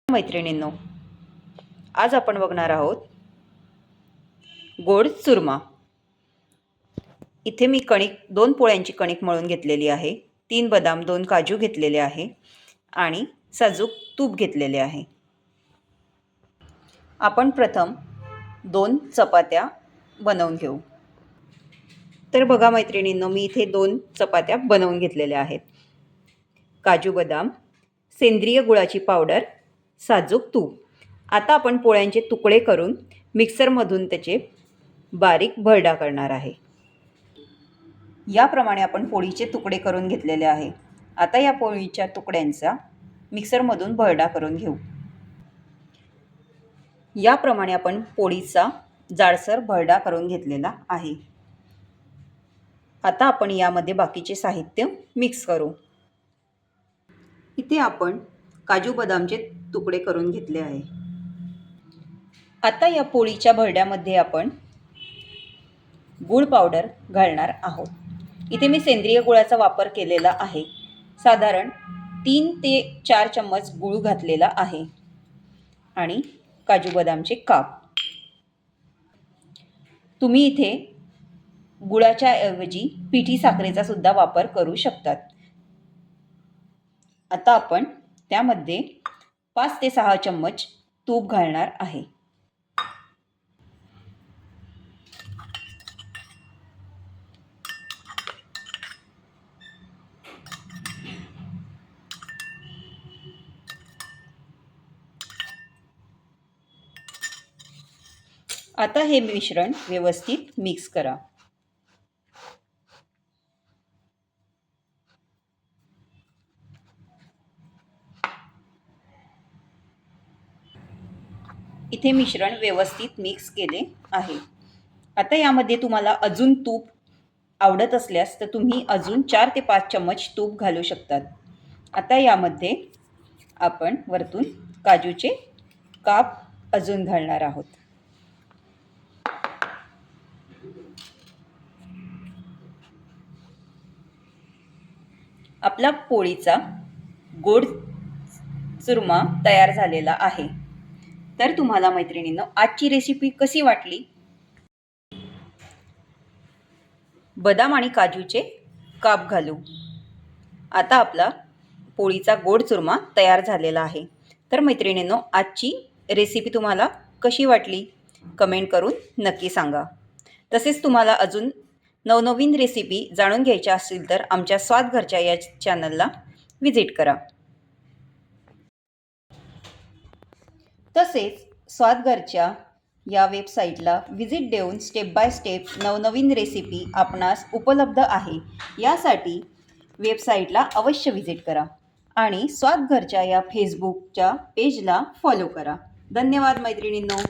मैत्रिणींनो, आज आपण बघणार आहोत गोड चुरमा। इथे मी कणिक 2 पोळ्यांची कणिक मळून घेतलेली आहे, 3 बदाम 2 काजू घेतलेले आहे आणि साजूक तूप घेतलेले आहे। आपण प्रथम 2 चपात्या बनवून घेऊ। तर बघा मैत्रिणींनो, मी इथे 2 चपात्या बनवून घेतलेल्या आहेत। काजू बदाम, सेंद्रिय गुळाची पावडर, साजूक तूप। आता आपण पोळ्यांचे तुकडे करून मिक्सरमधून त्याचे बारीक भरडा करणार आहे। याप्रमाणे आपण पोळीचे तुकडे करून घेतलेले आहे। आता या पोळीच्या तुकड्यांचा मिक्सरमधून भरडा करून घेऊ। याप्रमाणे आपण पोळीचा जाडसर भरडा करून घेतलेला आहे। आता आपण यामध्ये बाकीचे साहित्य मिक्स करू। इथे आपण काजू बदामचे तुकडे करून घेतले आहे। आता या पोळीच्या भरड्यामध्ये आपण गूळ पावडर घालणार आहोत। इथे मी सेंद्रिय गुळाचा वापर केलेला आहे। साधारण 3 ते 4 चम्मच गूळ घातलेला आहे आणि काजू बदामचे काप। तुम्ही इथे गुळाच्या ऐवजी पिठी साखरेचा सुद्धा वापर करू शकतात। आता आपण त्यामध्ये 5 ते 6 चम्मच तूप घालणार आहे। आता हे मिश्रण व्यवस्थित मिक्स करा। इथे मिश्रण व्यवस्थित मिक्स केले आहे। आता यामध्ये तुम्हाला अजून तूप आवडत असल्यास तर तुम्ही अजून 4 ते 5 चम्मच तूप घालू शकतात। आता यामध्ये आपण वरतून काजूचे काप अजून घालणार आहोत। आपला पोळीचा गोड चुरमा तयार झालेला आहे। तर तुम्हाला मैत्रिणींनो, आजची रेसिपी कशी वाटली? बदाम आणि काजूचे काप घालू। आता आपला पोळीचा गोड चुरमा तयार झालेला आहे। तर मैत्रिणींनो, आजची रेसिपी तुम्हाला कशी वाटली कमेंट करून नक्की सांगा। तसेच तुम्हाला अजून नवनवीन रेसिपी जाणून घ्यायच्या असतील तर आमच्या स्वाद घरच्या या चॅनलला व्हिजिट करा। तसेच स्वाद घरच्या या वेबसाईटला व्हिजिट देऊन स्टेप बाय स्टेप नवनवीन रेसिपी आपणास उपलब्ध आहे। यासाठी वेबसाईटला अवश्य व्हिजिट करा आणि स्वाद घरच्या या फेसबुकच्या पेजला फॉलो करा। धन्यवाद मैत्रिणींनो।